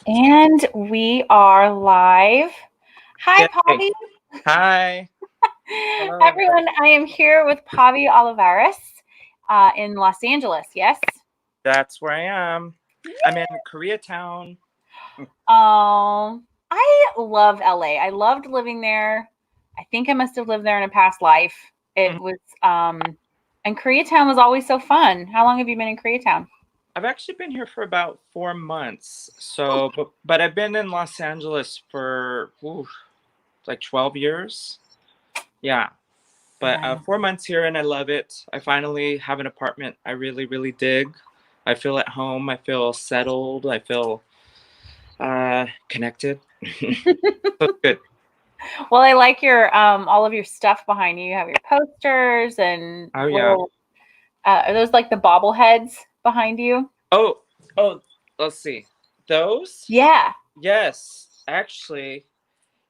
And we are live. Hi, Yay. Pavy. Hi. Hello, everybody. Everyone, I am here with Pavy Olivarez in Los Angeles, yes? That's where I am. I'm in Koreatown. I love LA. I loved living there. I think I must have lived there in a past life. It Mhm. was, and Koreatown was always so fun. How long have you been in Koreatown? I've actually been here for about 4 months. But I've been in Los Angeles for like 12 years. Yeah. But Nice. 4 months here and I love it. I finally have an apartment I really, really dig. I feel at home. I feel settled. I feel connected. So good. Well, I like your all of your stuff behind you. You have your posters and Oh, yeah. little are those like the bobbleheads behind you? Oh, let's see. Those? Yeah. Yes. Actually,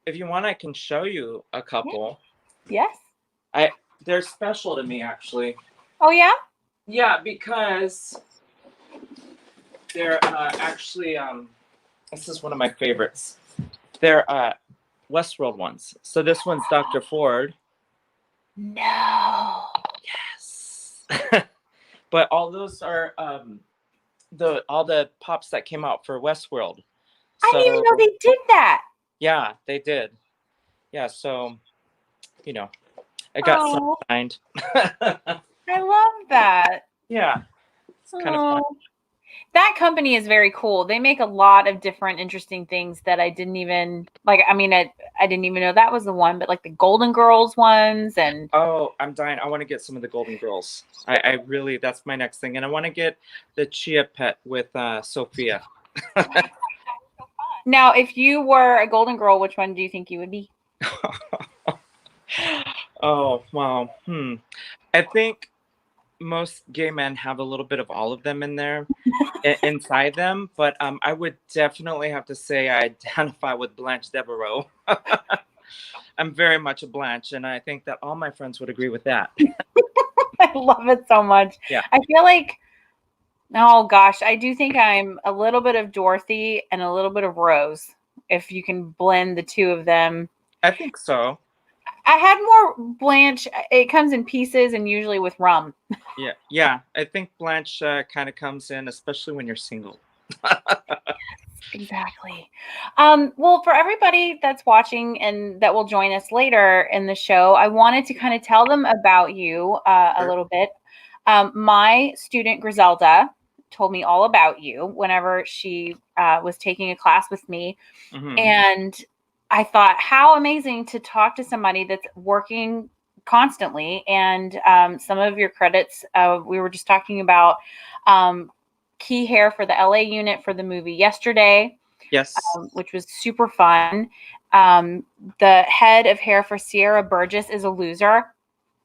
if you want, I can show you a Yeah. couple. Yes. I They're special to me actually. Oh yeah? Yeah, because they're actually this is one of my favorites. They're Westworld ones. So this one's Dr. Ford. No. Yes. But all those are the pops that came out for Westworld. I didn't even know So they did that. yeah, they did. Yeah, so you know, I got some Oh, signed. I love that. Yeah, it's kind of fun. Oh. That company is very cool. They make a lot of different interesting things that I didn't even like. I mean, I didn't even know that was the one, but like the Golden Girls ones and Oh, I'm dying. I want to get some of the Golden Girls. I really, that's my next thing. And I want to get the Chia Pet with Sophia. now if you were a Golden Girl, which one do you think you would be? Oh, wow. I think most gay men have a little bit of all of them in there, inside them. But I would definitely have to say I identify with Blanche Devereaux. I'm very much a Blanche, and I think that all my friends would agree with that. I love it so much. Yeah, I feel like oh gosh, I do think I'm a little bit of Dorothy and a little bit of Rose. If you can blend the two of them. I think so. I had more Blanche. It comes in pieces and usually with rum. Yeah. I think Blanche kind of comes in, especially when you're single. Exactly. Well, for everybody that's watching and that will join us later in the show, I wanted to kind of tell them about you a Sure. little bit. My student Griselda told me all about you whenever she was taking a class with me. Hmm. And I thought, how amazing to talk to somebody that's working constantly. And some of your credits, we were just talking about key hair for the LA unit for the movie Yesterday, Yes. which was super fun. Um, the head of hair for Sierra Burgess is a loser.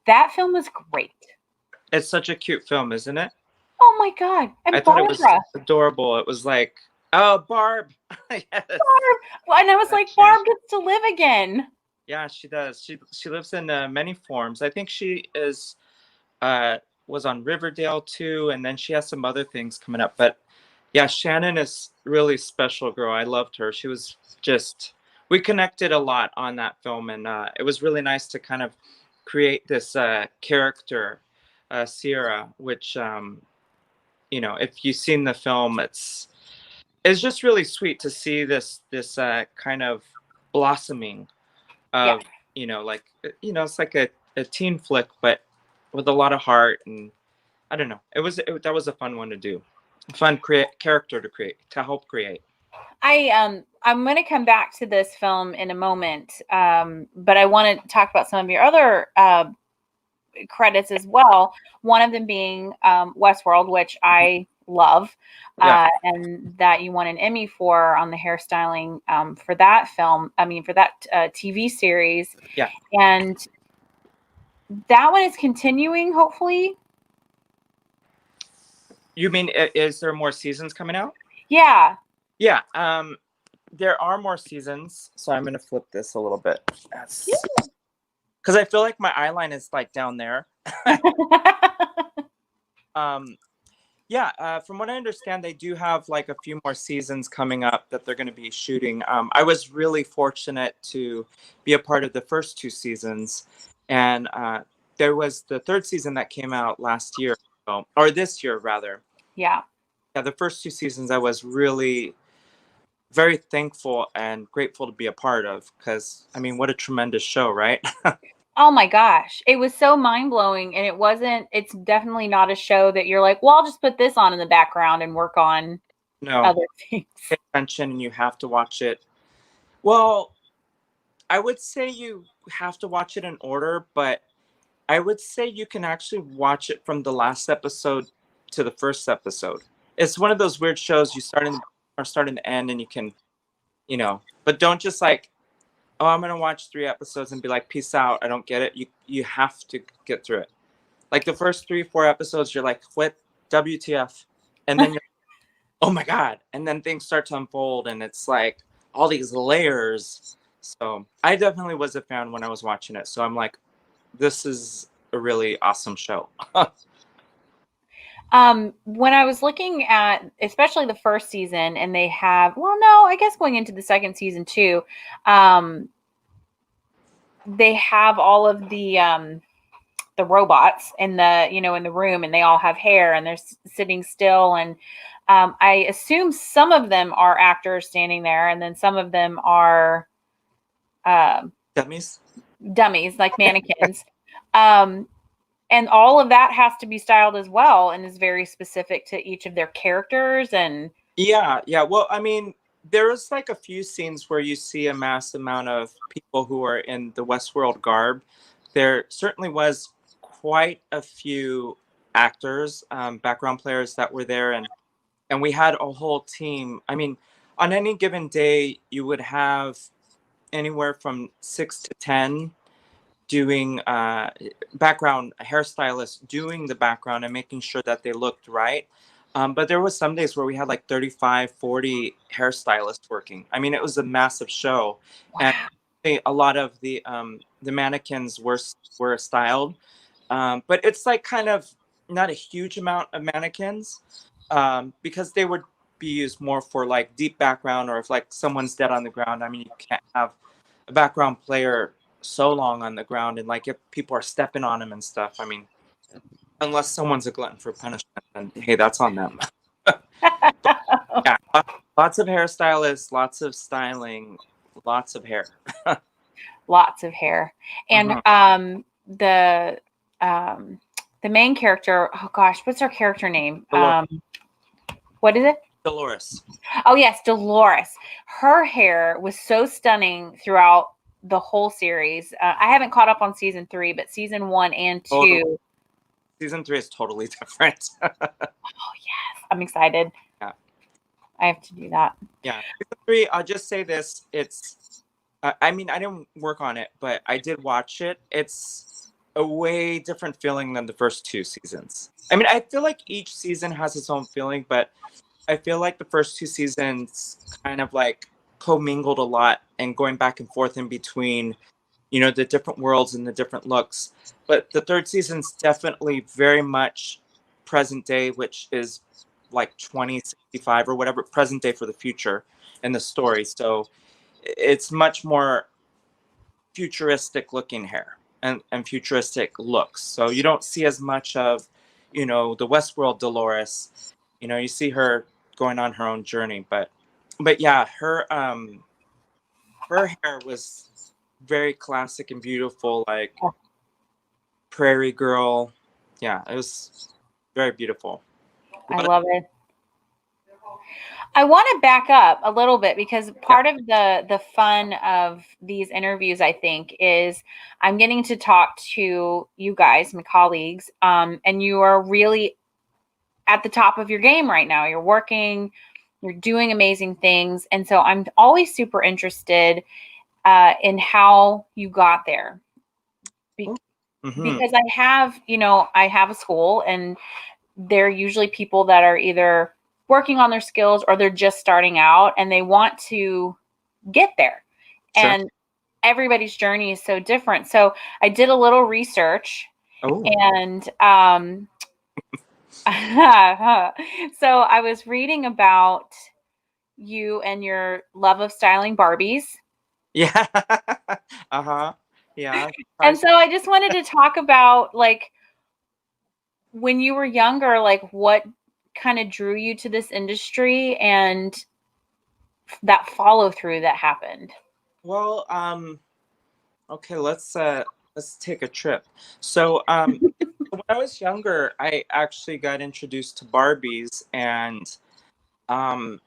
That film was great. It's such a cute film, isn't it? Oh my God. I And thought it was Barbara. adorable. It was like, oh, Barb. Yes. Barb. Well, and I was like, Yeah. Barb gets to live again. Yeah, she does. She lives in many forms. I think she is uh was on Riverdale too, and then she has some other things coming up. But yeah, Shannon is really special girl. I loved her. She was just we connected a lot on that film, and it was really nice to kind of create this character, Sierra, which if you've seen the film, it's just really sweet to see this kind of blossoming Yeah. of like it's like a teen flick, but with a lot of heart. And I don't know, that was a fun one to do, fun create character to create, to help create. I'm going to come back to this film in a moment, but I want to talk about some of your other credits as well. One of them being Westworld, which I love, Yeah, and that you won an Emmy for on the hairstyling for that film. I mean, for that TV series, yeah. and that one is continuing, hopefully. You mean, is there more seasons coming out? Yeah. Yeah, there are more seasons, so I'm gonna flip this a little bit. That's because I feel like my eyeline is like down there. um Yeah, from what I understand, they do have like a few more seasons coming up that they're going to be shooting. I was really fortunate to be a part of the first two seasons, and there was the third season that came out last year, or this year rather. Yeah. Yeah, the first two seasons I was really very thankful and grateful to be a part of because, I mean, what a tremendous show, right? Oh my gosh. It was so mind-blowing, and it's definitely not a show that you're like, well, I'll just put this on in the background and work on No, other things. pay attention and you have to watch it. Well, I would say you have to watch it in order, but I would say you can actually watch it from the last episode to the first episode. It's one of those weird shows you start in the or start in the end and you can, but don't just like, oh, I'm gonna watch 3 episodes and be like, peace out. I don't get it. You have to get through it. Like the first 3, 4 episodes, you're like, what WTF? And then you're oh my God. And then things start to unfold and it's like all these layers. So I definitely was a fan when I was watching it. So I'm like, this is a really awesome show. When I was looking at especially the first season, and they have, well, no, I guess going into the second season too, they have all of the robots in the room, and they all have hair, and they're sitting still, and I assume some of them are actors standing there, and then some of them are Dummies? dummies, like mannequins. um, and all of that has to be styled as well, and is very specific to each of their characters. And Yeah, yeah. Well, I mean, there was like a few scenes where you see a mass amount of people who are in the Westworld garb. There certainly was quite a few actors, background players that were there, and we had a whole team. I mean, on any given day, you would have anywhere from 6 to 10 doing background hairstylists doing the background and making sure that they looked right. But there was some days where we had like 35, 40 hairstylists working. I mean, it was a massive show, and wow. a lot of the mannequins were styled, but it's like kind of not a huge amount of mannequins, because they would be used more for like deep background or if like someone's dead on the ground. I mean, you can't have a background player so long on the ground and like if people are stepping on him and stuff. I mean, unless someone's a glutton for punishment, then hey, that's on them. Yeah, lots of hairstylists, lots of styling, lots of hair. Lots of hair. And Mhm. um the main character, oh gosh, what's her character name? Dolores. What is it? Dolores. Oh yes, Dolores. Her hair was so stunning throughout the whole series. I haven't caught up on season 3, but season 1 and Totally. 2. Season 3 is totally different. Oh yes, I'm excited. Yeah. I have to do that. Yeah. Season 3, I'll just say this. I mean, I didn't work on it, but I did watch it. It's a way different feeling than the first two seasons. I mean, I feel like each season has its own feeling, but I feel like the first two seasons kind of like commingled a lot and going back and forth in between, the different worlds and the different looks. But the third season's definitely very much present day, which is like 2065 or whatever, present day for the future in the story. So it's much more futuristic looking hair and futuristic looks. So you don't see as much of, the Westworld Dolores. You see her going on her own journey, but yeah, her hair was very classic and beautiful, like prairie girl. Yeah, it was very beautiful. I What- love it. I want to back up a little bit, because yeah, part of the fun of these interviews, I think, is I'm getting to talk to you guys, my colleagues, and you are really at the top of your game right now. You're working, you're doing amazing things, and so I'm always super interested in how you got there. Be- hmm because I have a school, and they're usually people that are either working on their skills or they're just starting out and they want to get there. sure. And everybody's journey is so different. So I did a little research, Oh, and So I was reading about you and your love of styling Barbies. Yeah. Uh-huh. Yeah. And so I just wanted to talk about like when you were younger, like what kind of drew you to this industry and that follow through that happened. Well, okay, let's take a trip. So, when I was younger, I actually got introduced to Barbies, and um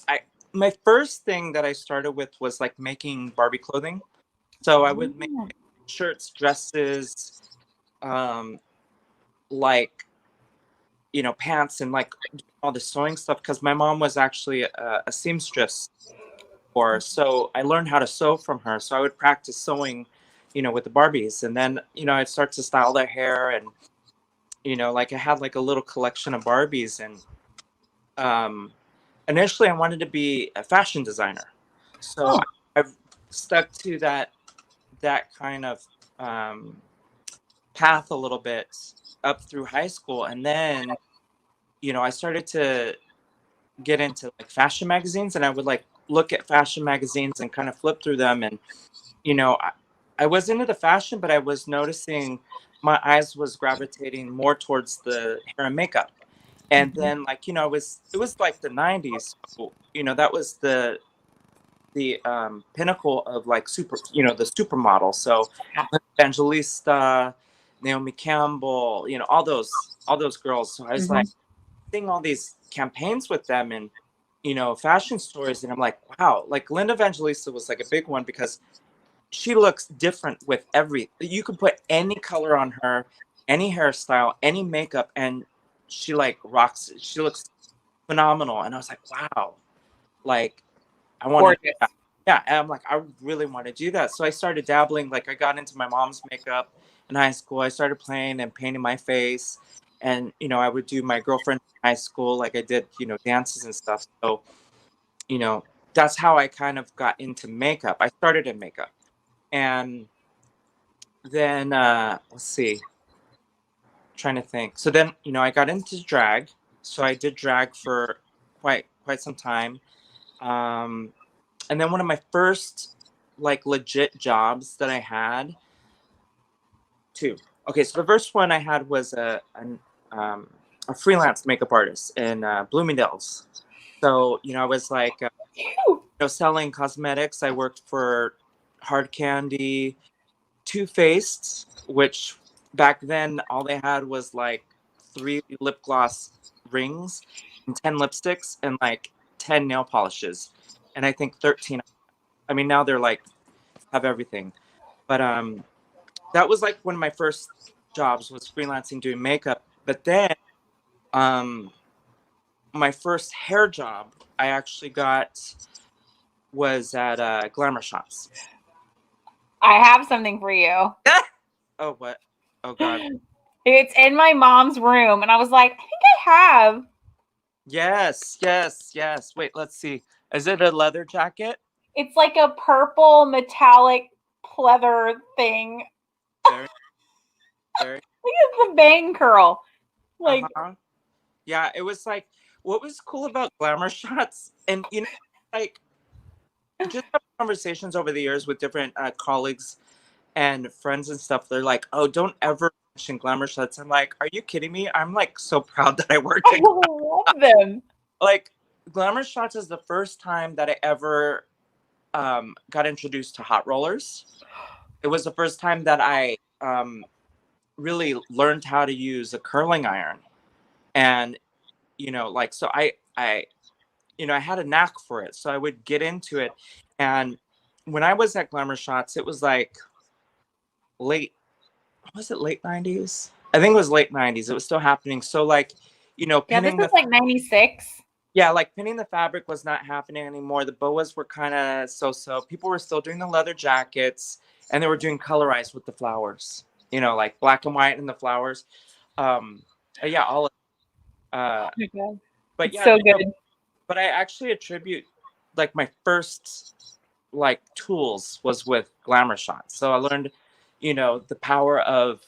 I my first thing that I started with was like making Barbie clothing. So I would make Oh. shirts, dresses, um like, pants, and like all the sewing stuff, because my mom was actually a seamstress, or so I learned how to sew from her. So I would practice sewing, with the Barbies, and then I'd start to style their hair, and like I had like a little collection of Barbies, and um, initially I wanted to be a fashion designer, so Oh. I've stuck to that kind of um, path a little bit up through high school, and then I started to get into like fashion magazines, and I would like look at fashion magazines and kind of flip through them, and I was into the fashion, but I was noticing my eyes was gravitating more towards the hair and makeup. And Mhm. then like, it was like the 90s. So, that was the pinnacle of like the supermodel. So Evangelista, Naomi Campbell, all those girls. So I was like Mhm. seeing all these campaigns with them, and fashion stories, and I'm like, wow, like Linda Evangelista was like a big one, because she looks different with every, you could put any color on her, any hairstyle, any makeup, and she like rocks it. She looks phenomenal. And I was like, wow, like I want to do Gorgeous. that. Yeah, and I'm like, I really want to do that. So I started dabbling. Like I got into my mom's makeup in high school. I started playing and painting my face, and I would do my girlfriend in high school. Like I did, dances and stuff. So you know that's how I kind of got into makeup. I started in makeup, and then let's see, trying to think. So then, I got into drag. So I did drag for quite some time. Um, and then one of my first like legit jobs that I had, two. Okay, so the first one I had was a freelance makeup artist in Bloomingdale's. So I was like Phew. selling cosmetics. I worked for Hard Candy, Too Faced, which back then all they had was like 3 lip gloss rings and 10 lipsticks and like 10 nail polishes, and I think 13. I mean, now they're like have everything, but that was like one of my first jobs, was freelancing doing makeup. But then um, my first hair job I actually got was at Glamour Shots. I have something for you. Oh, what? Oh God. It's in my mom's room, and I was like, I think I have. Yes, yes, yes. Wait, let's see. Is it a leather jacket? It's like a purple metallic pleather thing. Very, very. Look at the bang curl. Like, Uh-huh. Yeah, it was like, what was cool about Glamour Shots, and like just having conversations over the years with different colleagues and friends and stuff. They're like, "Oh, don't ever mention Glamour Shots." I'm like, "Are you kidding me?" I'm like so proud that I worked I at love them. like Glamour Shots is the first time that I ever got introduced to hot rollers. It was the first time that I really learned how to use a curling iron, and like, so I had a knack for it, so I would get into it. And when I was at Glamour Shots, it was like late, was it late 90s? I think it was late 90s. It was still happening. So like, Yeah, this pinning is the, like 96. yeah, like pinning the fabric was not happening anymore. The boas were kind of so. People were still doing the leather jackets, and they were doing colorized with the flowers, like black and white and the flowers. Um, yeah, all Oh uh, my God. but It's yeah, so no, good. but I actually attribute like my first like tools was with Glamour Shots. So I learned, the power of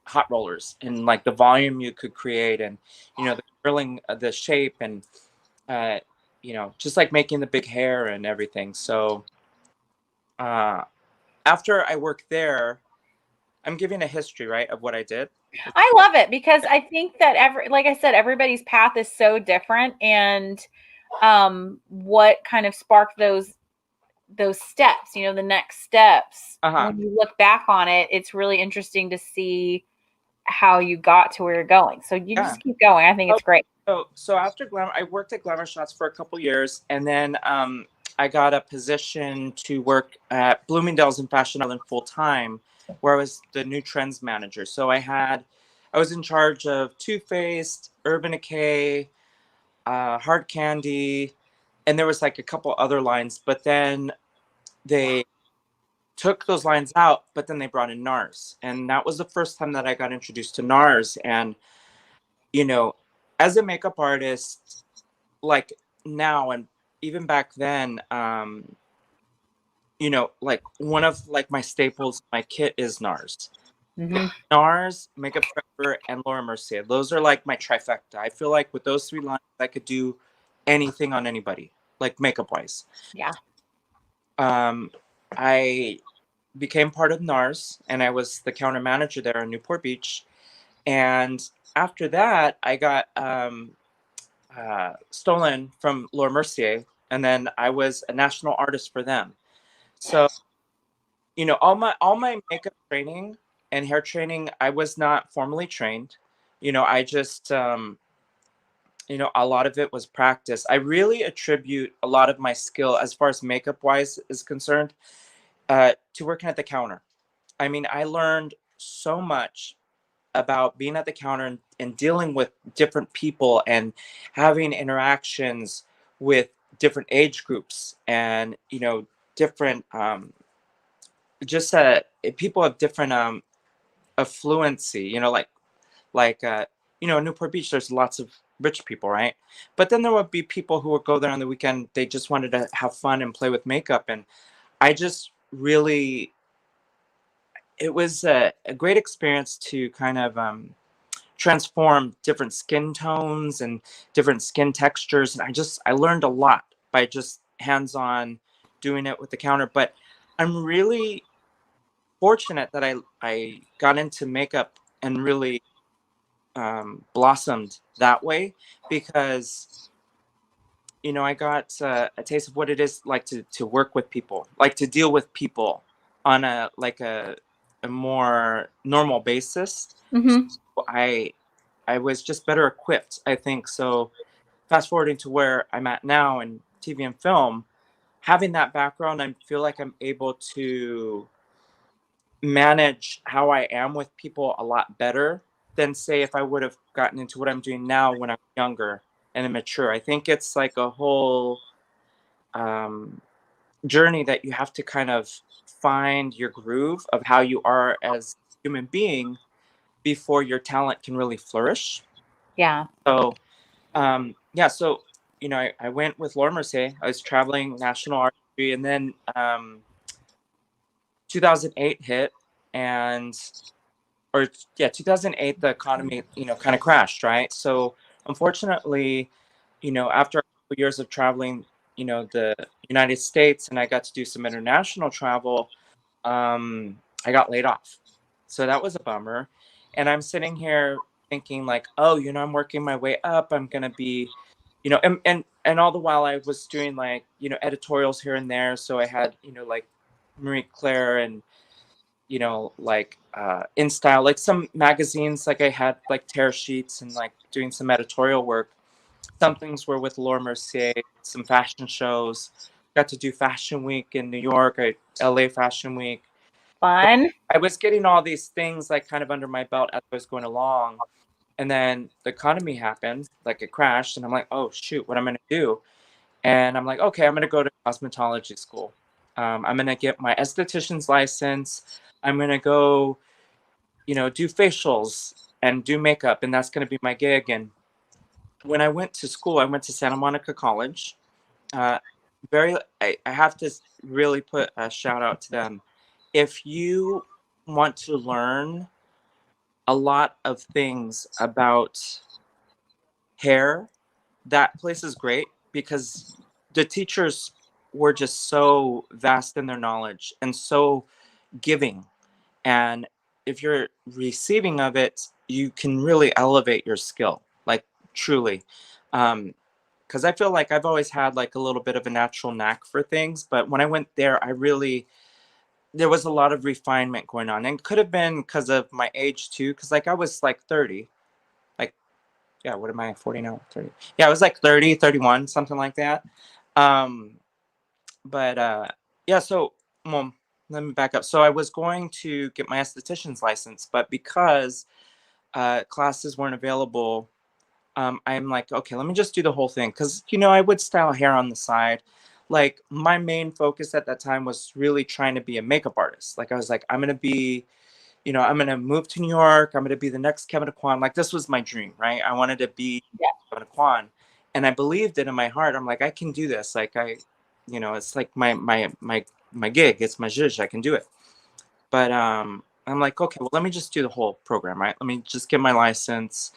hot rollers and like the volume you could create, and the curling, the shape, and uh, just like making the big hair and everything. So uh, after I worked there, I'm giving a history, right, of what I did. I love it because I think that like I said, everybody's path is so different, and what kind of sparked those steps, the next steps. Uh-huh. When you look back on it, it's really interesting to see how you got to where you're going. So you Yeah. just keep going. I think it's great. So after Glamour, I worked at Glamour Shots for a couple years, and then I got a position to work at Bloomingdale's in Fashion Island full time, where I was the new trends manager. So I was in charge of Too Faced, Urban Decay, Hard Candy, and there was like a couple other lines. But then they took those lines out, but then they brought in NARS, and that was the first time that I got introduced to NARS. And you know, as a makeup artist, like now and even back then, like one of like my staples, my kit is NARS. Mm-hmm. NARS, Makeup Forever, and Laura Mercier. Those are like my trifecta. I feel like with those three lines, I could do anything on anybody, like makeup wise. Yeah. I became part of NARS, and I was the counter manager there in Newport Beach. And after that, I got stolen from Laura Mercier, and then I was a national artist for them. So, all my makeup training and hair training, I was not formally trained. I just a lot of it was practice. I really attribute a lot of my skill as far as makeup wise is concerned to working at the counter. I mean, I learned so much about being at the counter and dealing with different people and having interactions with different age groups, and different just people of different affluency, in Newport Beach there's lots of rich people, right? But then there would be people who would go there on the weekend, they just wanted to have fun and play with makeup. And I just really, it was a great experience to kind of transform different skin tones and different skin textures. And I learned a lot by just hands-on doing it with the counter. But I'm really fortunate that I got into makeup and really blossomed that way, because I got a taste of what it is like to work with people, like to deal with people on a more normal basis. So Mm-hmm. I was just better equipped, I think. So fast forwarding to where I'm at now in TV and film, having that background, I feel like I'm able to manage how I am with people a lot better than, say, if I would have gotten into what I'm doing now when I'm younger and mature. I think it's like a whole um, journey that you have to kind of find your groove of how you are as a human being before your talent can really flourish. Yeah. So, yeah, so, I went with Laura Mercier. I was traveling national artistry, and then 2008 hit, and or yeah, 2008, the economy, kind of crashed, right? So unfortunately, after a couple years of traveling, the United States, and I got to do some international travel, I got laid off. So that was a bummer. And I'm sitting here thinking like, oh, I'm working my way up. I'm gonna be, and all the while I was doing like, editorials here and there. So I had, like Marie Claire and like in style, like some magazines, like I had like tear sheets and like doing some editorial work. Some things were with Laura Mercier, some fashion shows. Got to do Fashion Week in New York, LA Fashion Week. So Fun. I was getting all these things like kind of under my belt as I was going along. And then the economy happened, like it crashed, and I'm like, oh shoot, what am I gonna do? And I'm like, okay, I'm gonna go to cosmetology school. I'm gonna get my esthetician's license. I'm gonna go, do facials and do makeup, and that's gonna be my gig. And when I went to school, I went to Santa Monica College. Uh, I have to really put a shout out to them. If you want to learn a lot of things about hair. That place is great because the teachers were just so vast in their knowledge and so giving. And if you're receiving of it, you can really elevate your skill, like truly. Because I feel like I've always had like a little bit of a natural knack for things, but when I went there, there was a lot of refinement going on, and it could have been because of my age too. Because like I was like 30, like yeah, what am I 40 now? 30. Yeah, I was like 30, 31, something like that. Um, but yeah, so well, let me back up. So I was going to get my esthetician's license, but because classes weren't available, I'm like, okay, let me just do the whole thing because I would style hair on the side. Like my main focus at that time was really trying to be a makeup artist. Like I was like, I'm gonna move to New York. I'm gonna be the next Kevin Aquan. Like this was my dream, right? I wanted to be Yeah. Kevin Aquan, and I believed it in my heart. I'm like, I can do this. Like it's like my gig. It's my zhuzh. I can do it. But I'm like, okay, well, let me just do the whole program, right? Let me just get my license.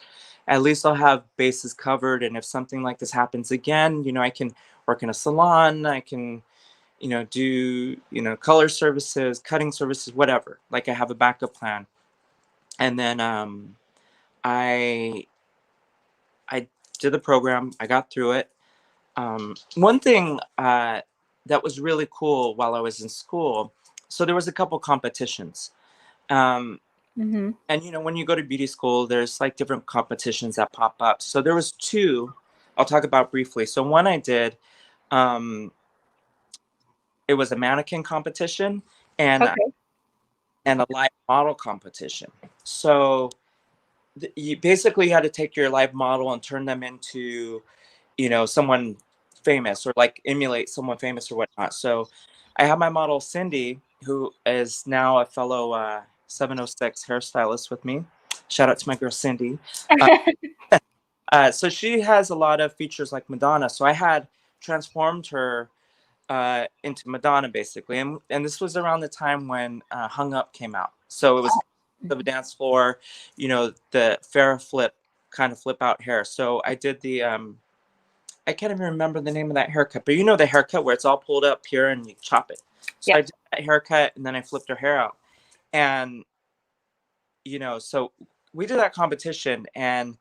At least I'll have bases covered, and if something like this happens again, I can work in a salon. I can do, color services, cutting services, whatever. Like I have a backup plan. And then I I did the program. I got through it. One thing that was really cool while I was in school, so there was a couple competitions. Um, Mm-hmm. and when you go to beauty school, there's like different competitions that pop up. So there was two I'll talk about briefly. So one I did, um, it was a mannequin competition, and Okay. and a live model competition. So you basically had to take your live model and turn them into, someone famous or like emulate someone famous or whatnot. So I have my model Cindy, who is now a fellow 706 hairstylist with me. Shout out to my girl Cindy. Uh, so she has a lot of features like Madonna. So I had transformed her into Madonna basically, and this was around the time when Hung Up came out. So it was the dance floor, the Farrah flip kind of flip out hair. So I did the I can't even remember the name of that haircut, but the haircut where it's all pulled up here and you chop it. So I Yep. did that haircut and then I flipped her hair out, and so we did that competition, and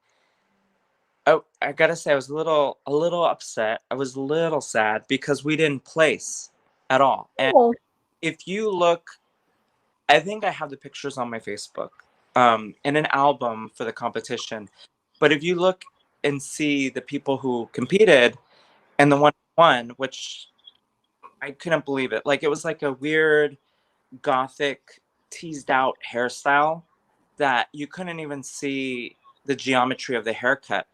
oh, I gotta say, I was a little upset. I was a little sad because we didn't place at all. And Oh. if you look, I think I have the pictures on my Facebook, in an album for the competition. But if you look and see the people who competed and the one who won, which I couldn't believe it. Like it was like a weird gothic teased out hairstyle that you couldn't even see the geometry of the haircut.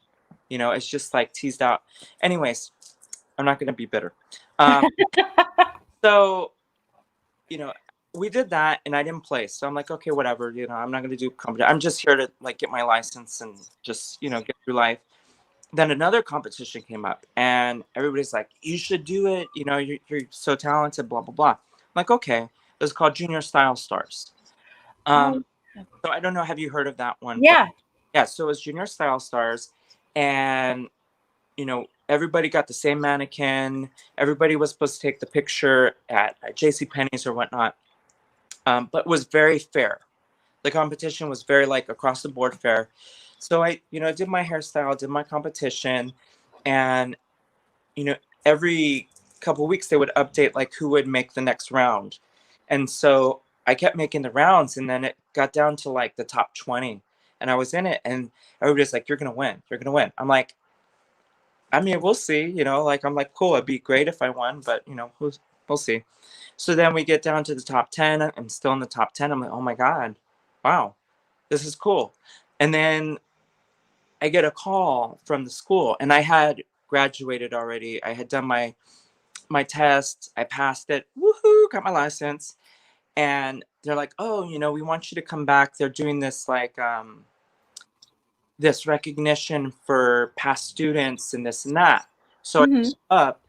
It's just like teased out. Anyways, I'm not going to be bitter. Um, so, you know, we did that and I didn't place. So I'm like, okay, whatever. I'm not going to do competition. I'm just here to like get my license and just, get through life. Then another competition came up and everybody's like, you should do it. You're so talented, blah, blah, blah. I'm like, okay. It was called Junior Style Stars. Oh. So I don't know, have you heard of that one? But Yeah. yeah, so it was Junior Style Stars. And everybody got the same mannequin. Everybody was supposed to take the picture at J.C. Penney's or whatnot. But it was very fair. The competition was very like across the board fair. So I did my hairstyle, did my competition, and you know, every couple weeks they would update like who would make the next round. And so I kept making the rounds, and then it got down to like the top 20, and I was in it, and everybody's like, "You're gonna win. You're gonna win." I'm like, I mean, we'll see. Like I'm like, cool. It'd be great if I won, but we'll see. So then we get down to the top 10. I'm still in the top 10. I'm like, oh my god, wow, this is cool. And then I get a call from the school, and I had graduated already. I had done my test. I passed it. Woohoo! Got my license. And they're like, oh, we want you to come back. They're doing this like this recognition for past students and this and that. So I Mm-hmm. up,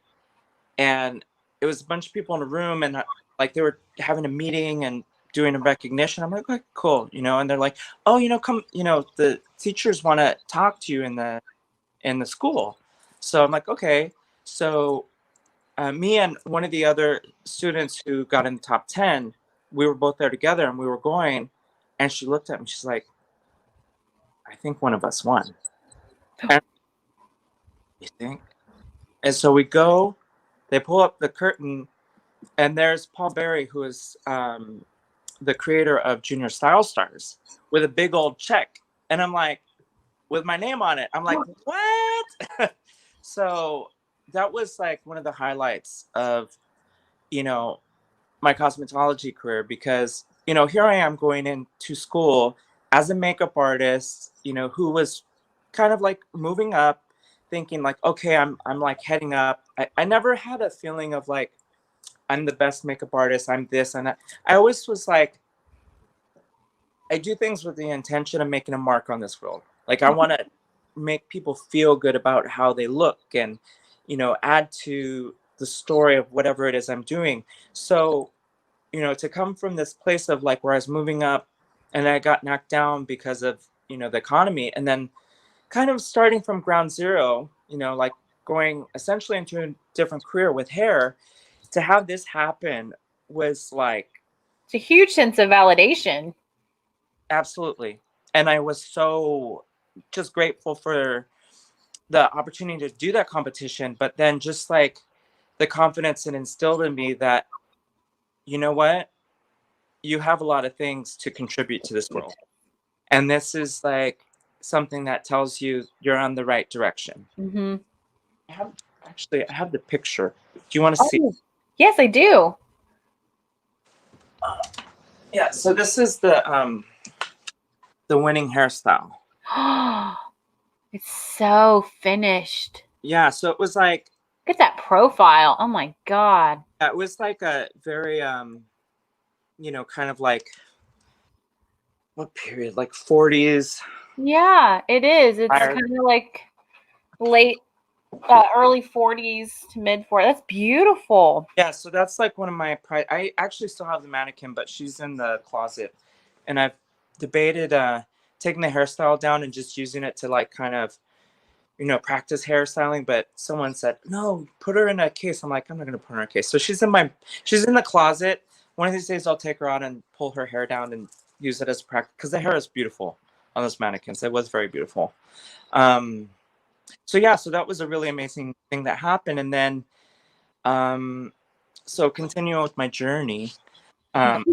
and it was a bunch of people in a room, and like they were having a meeting and doing a recognition. I'm like, okay, cool, you know, and they're like, oh, you know, come, you know, the teachers want to talk to you in the school. So I'm like, okay. So me and one of the other students who got in the top 10, we were both there together and we were going, and she looked at me, she's like, I think one of us won. And you think? And so we go, they pull up the curtain, and there's Paul Berry, who is the creator of Junior Style Stars, with a big old check. And I'm like, with my name on it. I'm like, what? So that was like one of the highlights of, you know, my cosmetology career, because, you know, here I am going into school as a makeup artist, you know, who was kind of like moving up, thinking like, okay, I'm like heading up. I never had a feeling of like, I'm the best makeup artist, I'm this and that. I always was like, I do things with the intention of making a mark on this world. Like I want to make people feel good about how they look, and, you know, add to the story of whatever it is I'm doing. So, you know, to come from this place of like where I was moving up and I got knocked down because of, you know, the economy, and then kind of starting from ground zero, you know, like going essentially into a different career with hair, to have this happen was like, It's a huge sense of validation. absolutely. And I was so just grateful for the opportunity to do that competition, but then just like the confidence it instilled in me that, you know what, you have a lot of things to contribute to this world. And this is like something that tells you you're on the right direction. Mm-hmm. I have I have the picture. Do you want to see? Oh, yes, I do. Yeah, so this is the winning hairstyle. It's so finished. Yeah, so it was like, Look at that profile. Oh my God. it was like a very you know, kind of like, what period? Like 40s. Yeah, it is. It's kind of like late, early 40s to mid 40s. That's beautiful. Yeah, so that's like one of my I actually still have the mannequin, but she's in the closet. And I've debated taking the hairstyle down and just using it to like kind of, you know, practice hairstyling, but someone said, "No, put her in a case." I'm like, "I'm not going to put her in a case." So she's in the closet. One of these days I'll take her out and pull her hair down and use it as practice, because the hair is beautiful on those mannequins. It was very beautiful. So yeah, so that was a really amazing thing that happened. And then so continuing with my journey. Um,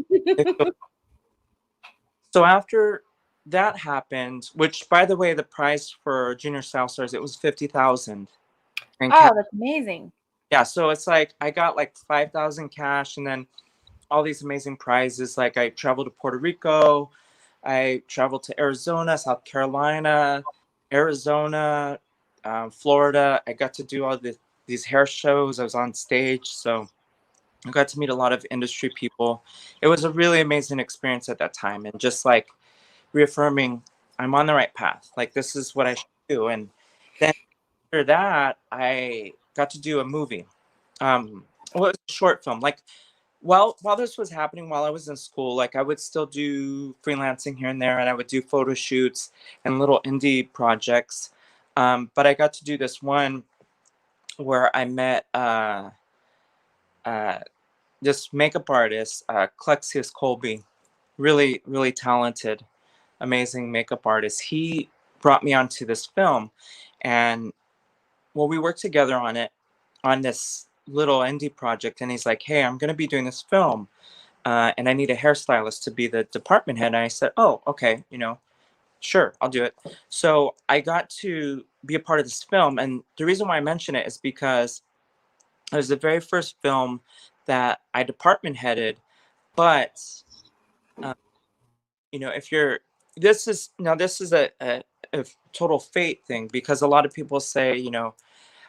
so after that happened, which by the way, the prize for Junior Style Stars, it was 50,000. Oh, that's amazing. Yeah, so it's like I got like 5,000 cash, and then all these amazing prizes. Like I traveled to Puerto Rico, I traveled to Arizona, South Carolina, Arizona, Florida. I got to do all these hair shows. I was on stage, so I got to meet a lot of industry people. It was a really amazing experience at that time, and just like reaffirming I'm on the right path. Like this is what I should do. And then after that, I got to do a movie. Well, it was a short film. Like while this was happening, while I was in school, like I would still do freelancing here and there, and I would do photo shoots and little indie projects. But I got to do this one where I met uh, this makeup artist, Clexius Colby, really, really talented, amazing makeup artist. He brought me onto this film, and well, we worked together on it, on this little indie project. And he's like, "Hey, I'm going to be doing this film, and I need a hairstylist to be the department head." And I said, "Oh, okay, you know, sure, I'll do it." So I got to be a part of this film, and the reason why I mention it is because it was the very first film that I department headed. But uh, you know, if you're this is now this is a total fate thing, because a lot of people say, you know,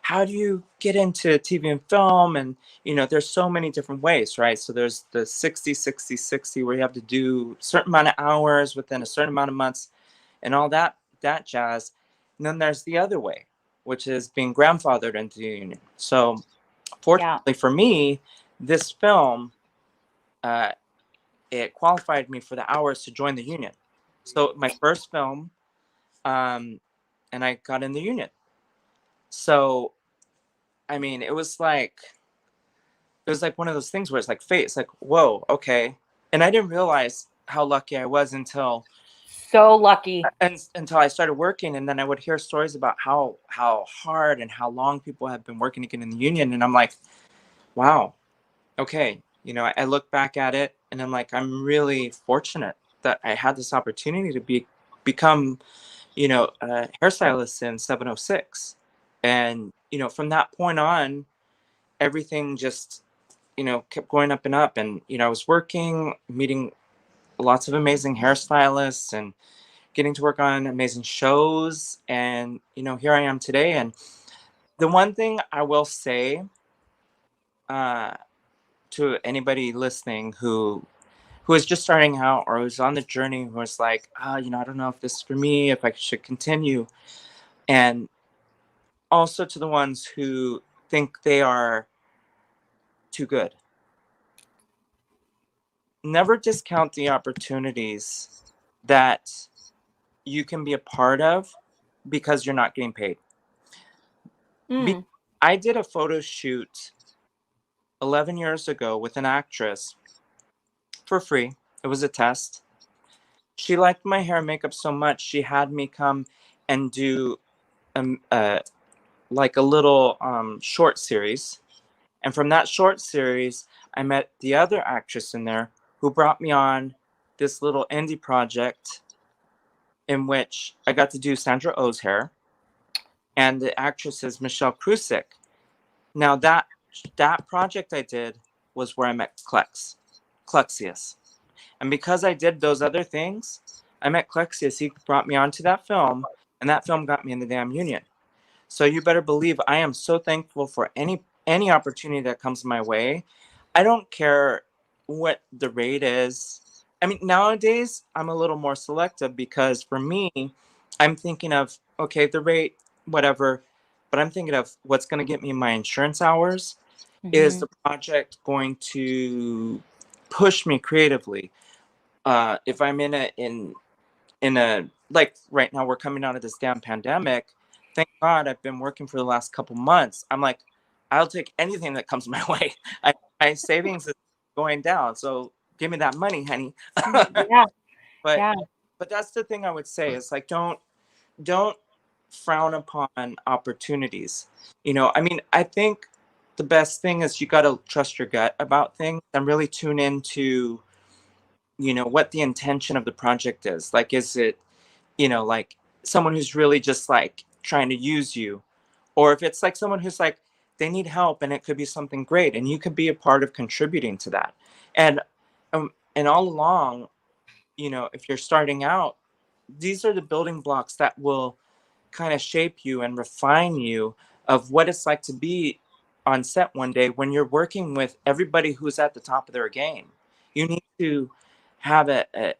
how do you get into TV and film? And, you know, there's so many different ways, right? So there's the 60, 60, 60, where you have to do a certain amount of hours within a certain amount of months and all that jazz. And then there's the other way, which is being grandfathered into the union. So Yeah. fortunately for me, this film, uh, it qualified me for the hours to join the union. So my first film, and I got in the union. So, I mean, it was like one of those things where it's like fate. It's like, whoa, okay. And I didn't realize how lucky I was So lucky. until I started working, and then I would hear stories about how hard and how long people have been working to get in the union, and I'm like, wow, okay. I look back at it, and I'm like, I'm really fortunate that I had this opportunity to become, a hairstylist in 706, and from that point on, everything just kept going up and up, and I was working, meeting lots of amazing hairstylists, and getting to work on amazing shows, and here I am today. And the one thing I will say, uh, to anybody listening who is just starting out or who's on the journey, who is like, I don't know if this is for me, if I should continue, and also to the ones who think they are too good, never discount the opportunities that you can be a part of because you're not getting paid. Mm. I did a photo shoot 11 years ago with an actress for free. It was a test. She liked my hair and makeup so much, she had me come and do um, uh, like a little short series. And from that short series, I met the other actress in there who brought me on this little indie project in which I got to do Sandra Oh's hair. And the actress is Michelle Krusik. Now that project I did was where I met Klexius. And because I did those other things, I met Klexius. He brought me onto that film, and that film got me in the damn union. So you better believe I am so thankful for any opportunity that comes my way. I don't care what the rate is. I mean, nowadays I'm a little more selective because for me, I'm thinking of, okay, the rate, whatever, but I'm thinking of what's going to get me my insurance hours. Is Hmm. the project going to push me creatively? If I'm in a like right now we're coming out of this damn pandemic, thank God I've been working for the last couple months. I'm like, I'll take anything that comes my way. My savings is going down, so give me that money, honey. Yeah. but Yeah. but that's the thing I would say is like, don't frown upon opportunities. I mean, I think the best thing is you got to trust your gut about things and really tune into what the intention of the project is. Like, is it like someone who's really just like trying to use you, or if it's like someone who's like they need help and it could be something great and you could be a part of contributing to that. And all along, if you're starting out, these are the building blocks that will kind of shape you and refine you of what it's like to be on set one day when you're working with everybody who's at the top of their game. You need to have a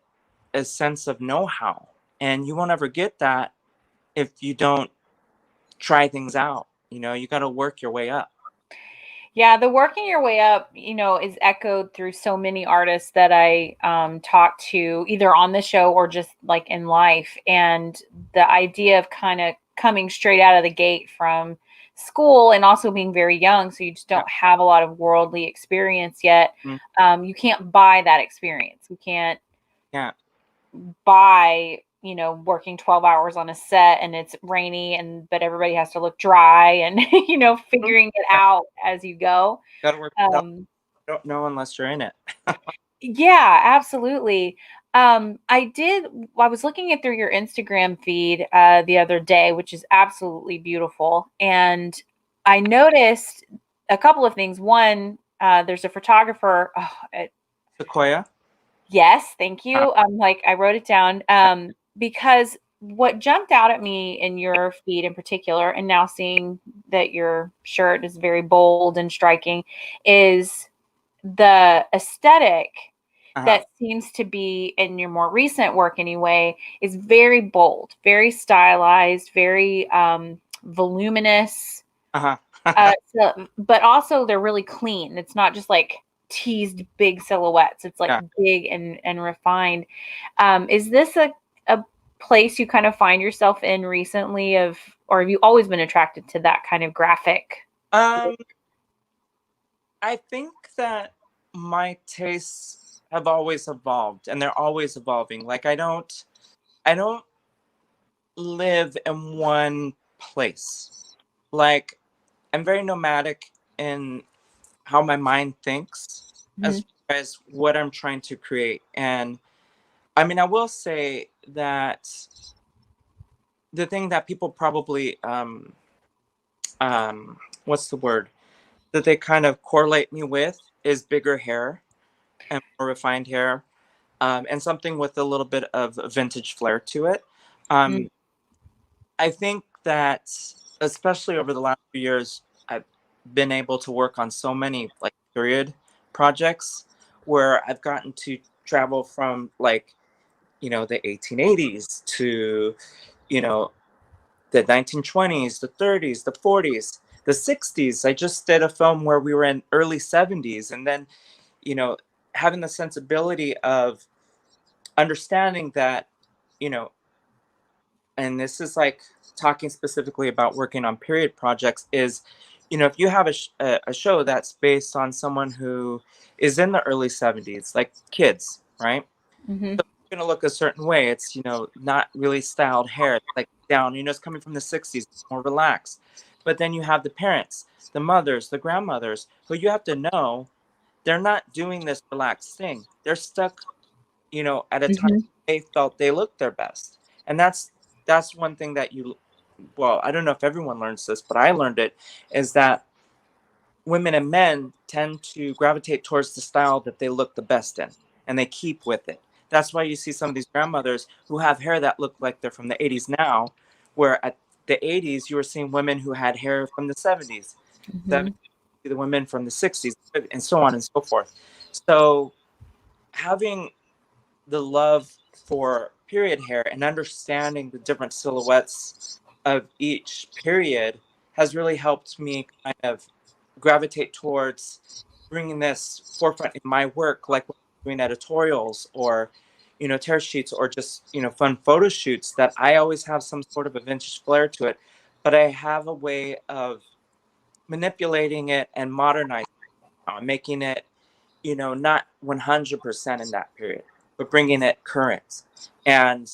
sense of know-how, and you won't ever get that if you don't try things out. You got to work your way up. Yeah, the working your way up, is echoed through so many artists that I talk to either on the show or just like in life. And the idea of kind of coming straight out of the gate from school and also being very young, so you just Yeah. don't have a lot of worldly experience yet. Mm. You can't buy that experience. You can't Yeah. by working 12 hours on a set and it's rainy but everybody has to look dry and Mhm. figuring it out as you go. Got to work it out. um You don't know unless you're in it. yeah, absolutely. I was looking at through your Instagram feed the other day, which is absolutely beautiful, and I noticed a couple of things. One, there's a photographer. Sequoia. Yes, thank Uh, you. Like I wrote it down because what jumped out at me in your feed in particular, and now seeing that your shirt is very bold and striking, is the aesthetic uh-huh. that seems to be in your more recent work anyway is very bold, very stylized, very voluminous. Uh-huh. But also they're really clean. It's not just like teased big silhouettes. It's like Yeah. big and refined. Is this a place you kind of find yourself in recently, or have you always been attracted to that kind of graphic? I think that my tastes have always evolved, and they're always evolving. Like I don't live in one place. Like I'm very nomadic in how my mind thinks Mm-hmm. as far as what I'm trying to create. And I mean, I will say that the thing that people probably what's the word that they kind of correlate me with is bigger hair and more refined hair, and something with a little bit of a vintage flair to it. Um, I think that especially over the last few years, I've been able to work on so many like period projects where I've gotten to travel from like, the 1880s to, you know, the 1920s, the 30s, the 40s, the 60s. I just did a film where we were in early 70s, and then, you know, having the sensibility of understanding that, you know, and this is like talking specifically about working on period projects is, if you have a show that's based on someone who is in the early 70s, like kids, right? Mm-hmm. So it's going to look a certain way. It's, not really styled hair. It's like down, it's coming from the 60s, more relaxed. But then you have the parents, the mothers, the grandmothers, who you have to know they're not doing this relaxed thing. They're stuck, at a time Mm-hmm. they felt they looked their best. And that's one thing that well, I don't know if everyone learns this, but I learned it, is that women and men tend to gravitate towards the style that they look the best in, and they keep with it. That's why you see some of these grandmothers who have hair that look like they're from the 80s now, where at the 80s you were seeing women who had hair from the 70s, Mm-hmm. 70s, the women from the 60s, and so on and so forth. So having the love for period hair and understanding the different silhouettes of each period has really helped me kind of gravitate towards bringing this forefront in my work, like when I'm doing editorials or, tear sheets or just, fun photo shoots, that I always have some sort of a vintage flair to it, but I have a way of manipulating it and modernizing it, making it, not 100% in that period, but bringing it current. And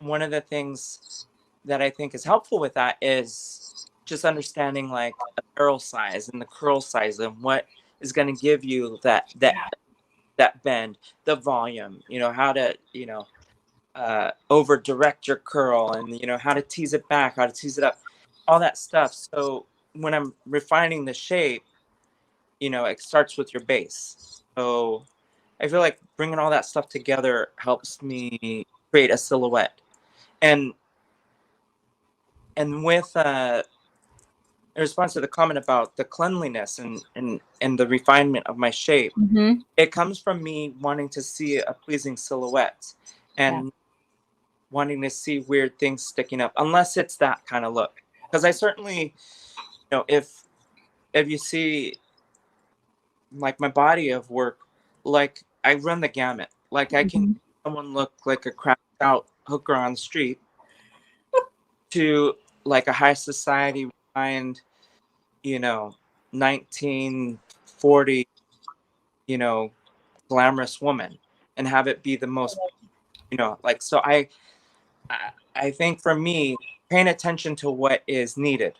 one of the things that I think is helpful with that is just understanding like a barrel size and the curl size and what is going to give you that bend, the volume, how to, over direct your curl, and how to tease it back, how to tease it up, all that stuff. So when I'm refining the shape, it starts with your base. So I feel like bringing all that stuff together helps me create a silhouette. And with in response to the comment about the cleanliness and the refinement of my shape, Mm-hmm. it comes from me wanting to see a pleasing silhouette Yeah. and wanting to see weird things sticking up, unless it's that kind of look. Because I certainly, if you see like my body of work, like I run the gamut. Like I can Mm-hmm. make someone look like a cracked out hooker on the street to like a high society refined, you know, 1940, you know, glamorous woman, and have it be the most, like, so I think for me, paying attention to what is needed,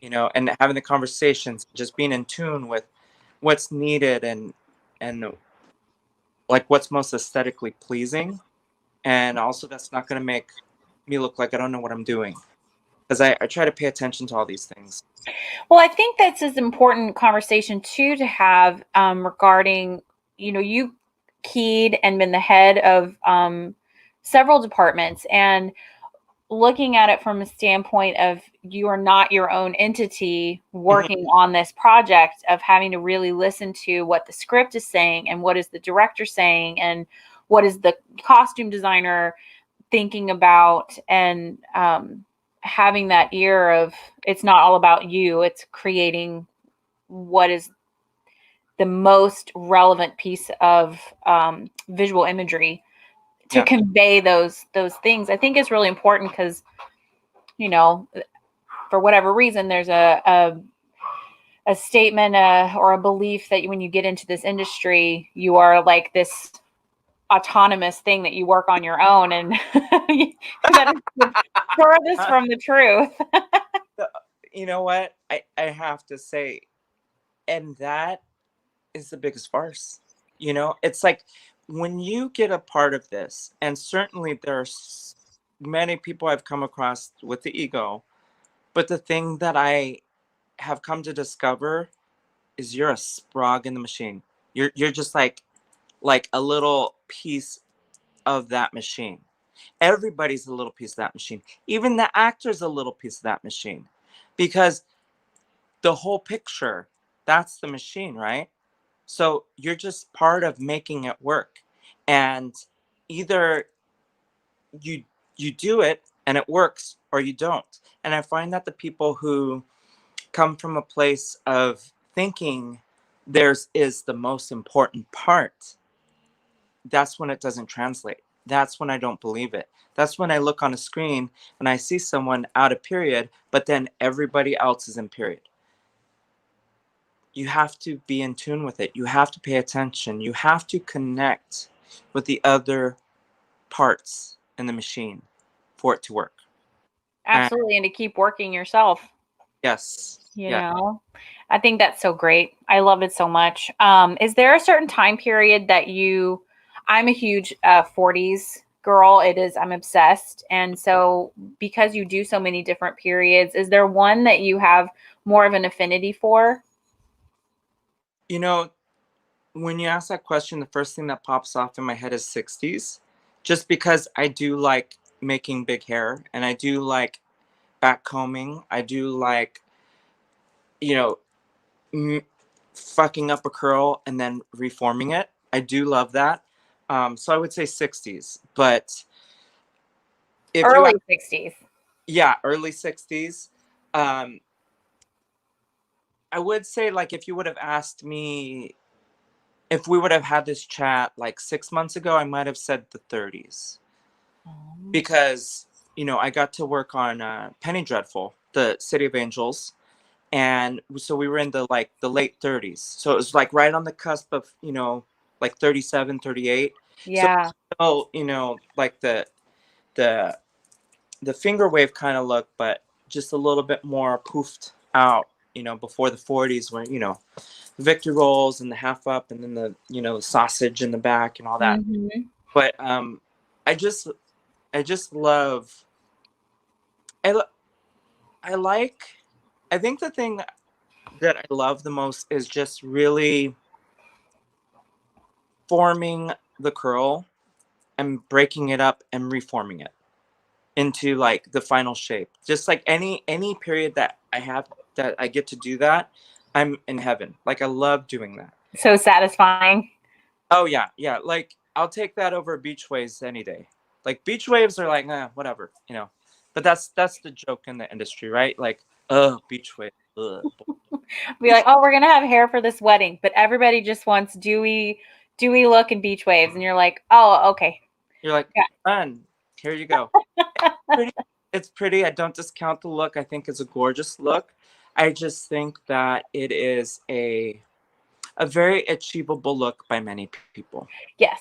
and having the conversations, just being in tune with what's needed, and like what's most aesthetically pleasing, and also that's not going to make me look like I don't know what I'm doing, because I try to pay attention to all these things. Well, I think that's an important conversation too to have, regarding, you keyed and been the head of several departments, and looking at it from a standpoint of you are not your own entity Mhm. working on this project, of having to really listen to what the script is saying and what is the director saying and what is the costume designer thinking about, and having that ear of, it's not all about you, it's creating what is the most relevant piece of visual imagery to convey those things. I think it's really important because, you know, for whatever reason, there's a statement or a belief that when you get into this industry, you are like this autonomous thing that you work on your own, and that is the furthest from the truth. You know what? I have to say, and that is the biggest farce. You know, it's like when you get a part of this, and certainly there's many people I've come across with the ego, but the thing that I have come to discover is you're a sprog in the machine. You're just like a little piece of that machine. Everybody's a little piece of that machine. Even the actor's a little piece of that machine. Because the whole picture, that's the machine, right? So you're just part of making it work. And either you you do it and it works, or you don't. And I find that the people who come from a place of thinking theirs is the most important part, that's when it doesn't translate. That's when I don't believe it. That's when I look on a screen and I see someone out of period, but then everybody else is in period. You have to be in tune with it. You have to pay attention. You have to connect with the other parts in the machine for it to work. Absolutely, and to keep working yourself. Yes. You know, I think that's so great. I love it so much. Is there a certain time period that I'm a huge 40s girl. I'm obsessed. And so because you do so many different periods, is there one that you have more of an affinity for? You know, when you ask that question, the first thing that pops off in my head is 60s, just because I do like making big hair and I do like backcombing. I do like, you know, fucking up a curl and then reforming it. I do love that. So I would say 60s, but if you Early 60s. yeah, early 60s. Um, I would say, like, if you would have asked me if we would have had this chat like 6 months ago, I might have said the 30s. Because, you know, I got to work on Penny Dreadful, the City of Angels. And so we were in the late 30s. So it was like right on the cusp of, you know, like 37, 38. Yeah. So, you know, like the finger wave kind of look, but just a little bit more poofed out, you know, before the 40s where, you know, victory rolls and the half up and then the, you know, the sausage in the back and all that. Mm-hmm. But I just love I, I like I think the thing that I love the most is just really forming the curl and breaking it up and reforming it into like the final shape. Just like any period that I have that I get to do that, I'm in heaven. Like I love doing that. So satisfying. Oh yeah, yeah. Like I'll take that over beach waves any day. Like beach waves are like, whatever, you know. But that's the joke in the industry, right? Like, beach wave. Be like, oh, we're gonna have hair for this wedding, but everybody just wants dewy look and beach waves, and you're like, oh, okay. You're like, Yeah. fun. Here you go. Pretty. It's pretty. I don't discount the look. I think it's a gorgeous look. I just think that it is a very achievable look by many people. Yes.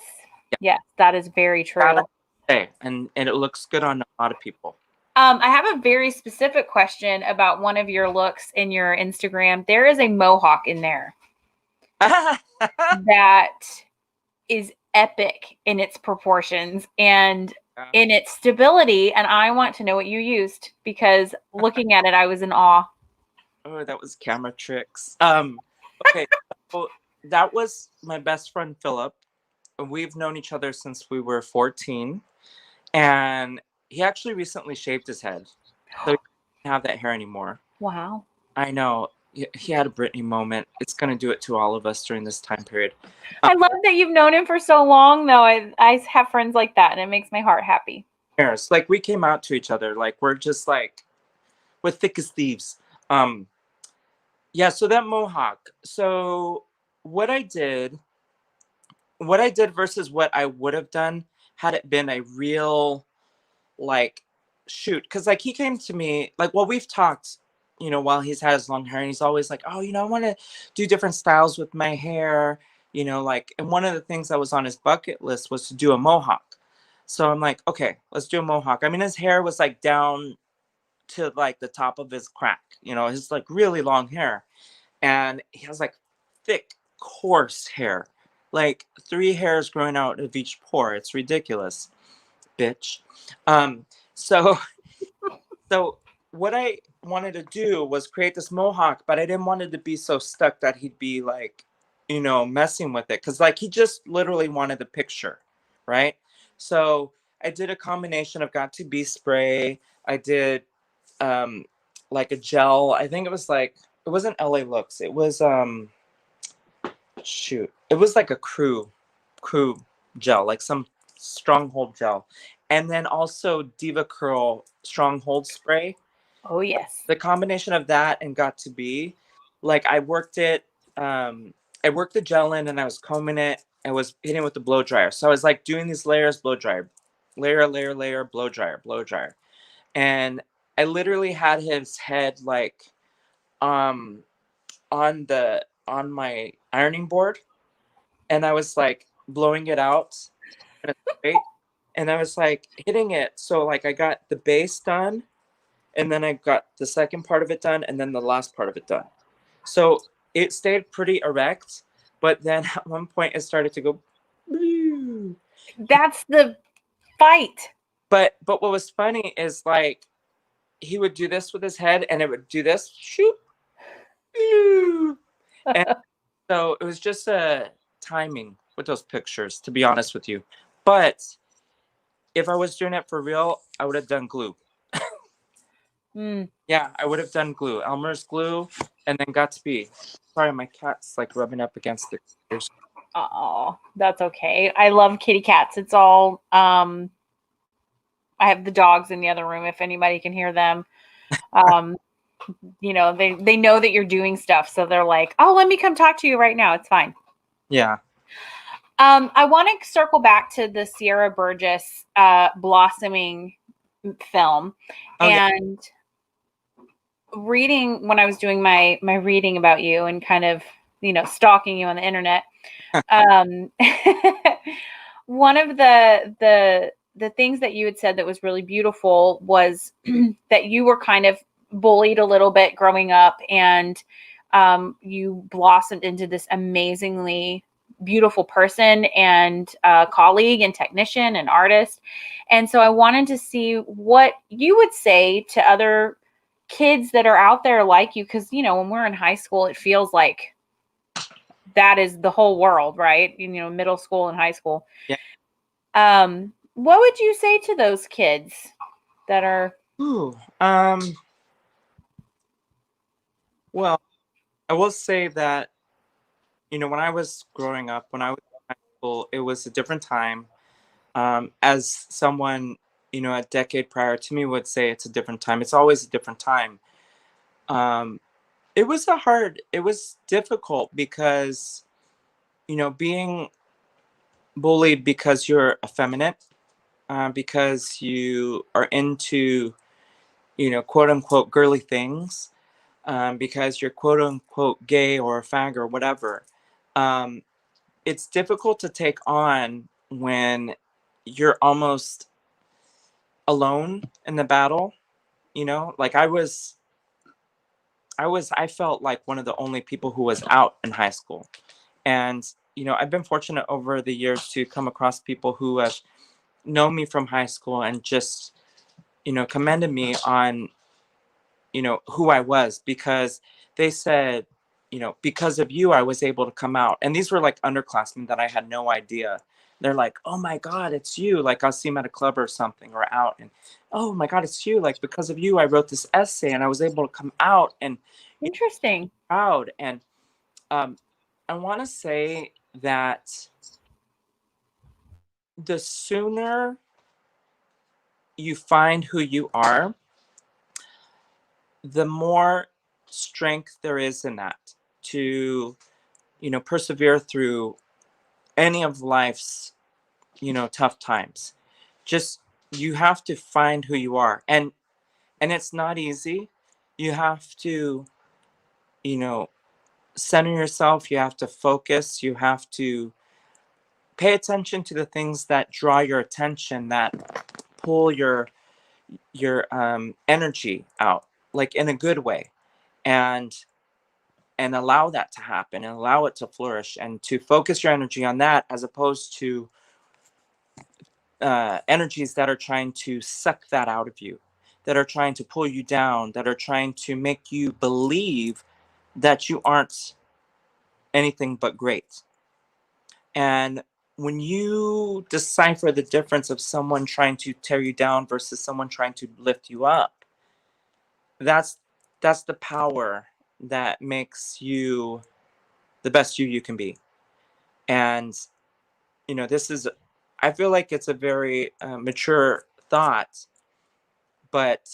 Yeah. Yes, that is very true. Gotta say, and it looks good on a lot of people. I have a very specific question about one of your looks in your Instagram. There is a mohawk in there that is epic in its proportions and in its stability. And I want to know what you used because looking at it, I was in awe. Oh, that was camera tricks. Okay, so that was my best friend Philip. We've known each other since we were 14, and he actually recently shaved his head, so he doesn't have that hair anymore. Wow. I know. He had a Britney moment. It's going to do it to all of us during this time period. I love that you've known him for so long, though. I have friends like that, and it makes my heart happy. Like, we came out to each other. Like, we're just like, we're thick as thieves. Yeah, so that mohawk. So what I did, what I did versus what I would have done had it been a real like shoot, because like he came to me like, well, we've talked, while he's had his long hair, and he's always like, oh, I want to do different styles with my hair, like, and one of the things that was on his bucket list was to do a mohawk. So I'm like, okay, let's do a mohawk. I mean, his hair was like down to like the top of his crack, his like really long hair, and he has like thick, coarse hair, like 3 hairs growing out of each pore. It's ridiculous, bitch. Um, so so what I wanted to do was create this mohawk, but I didn't want it to be so stuck that he'd be like, messing with it. Cause like he just literally wanted the picture, right? So I did a combination of got to be spray. I did um like a gel. I think it wasn't LA Looks. It was shoot. It was like a crew gel, like some stronghold gel. And then also Diva Curl stronghold spray. Oh, yes. The combination of that and got to be like I worked the gel in and I was combing it. I was hitting it with the blow dryer. So I was like doing these layers, blow dryer, layer, blow dryer, blow dryer. And I literally had his head like um on my ironing board, and I was like blowing it out straight, and I was like hitting it. So like I got the base done, and then I got the second part of it done, and then the last part of it done. So it stayed pretty erect, but then at one point it started to go. That's the fight. But what was funny is like he would do this with his head, and it would do this, shoot, and so it was just a timing with those pictures, to be honest with you. But if I was doing it for real, I would have done glue. Mm. Yeah, I would have done glue, Elmer's glue, and then Godspeed. Sorry, my cat's like rubbing up against it. Oh, that's okay. I love kitty cats. It's all I have the dogs in the other room if anybody can hear them. Um they know that you're doing stuff, so they're like, "Oh, let me come talk to you right now. It's fine." Yeah. I want to circle back to the Sierra Burgess blossoming film. Oh, yeah. And reading, when I was doing my reading about you and kind of, stalking you on the internet, um, one of the things that you had said that was really beautiful was that you were kind of bullied a little bit growing up, and you blossomed into this amazingly beautiful person and colleague and technician and artist. And so I wanted to see what you would say to other kids that are out there like you, because when we're in high school, it feels like that is the whole world, right? Middle school and high school. Yeah. What would you say to those kids that are Ooh. Well, I will say that, when I was growing up, when I was in high school, it was a different time. As someone, a decade prior to me would say, it's a different time. It's always a different time. Um, it was difficult because, being bullied because you're effeminate, because you are into, quote unquote, girly things, because you're quote unquote gay or a fag or whatever. Um, it's difficult to take on when you're almost alone in the battle, like I felt like one of the only people who was out in high school. And, I've been fortunate over the years to come across people who have known me from high school and just, commended me on, who I was, because they said, because of you, I was able to come out. And these were like underclassmen that I had no idea. They're like, oh my God, it's you. Like I'll see them at a club or something or out, and oh my God, it's you. Like because of you, I wrote this essay and I was able to come out and interesting? proud. And I want to say that the sooner you find who you are, the more strength there is in that to persevere through any of life's, tough times. Just, you have to find who you are. And it's not easy. You have to, you know, center yourself. You have to focus. You have to pay attention to the things that draw your attention, that pull your energy out, like in a good way, and allow that to happen and allow it to flourish, and to focus your energy on that, as opposed to energies that are trying to suck that out of you, that are trying to pull you down, that are trying to make you believe that you aren't anything but great. And when you decipher the difference of someone trying to tear you down versus someone trying to lift you up, that's the power that makes you the best you can be. And this is, I feel like it's a very mature thought, but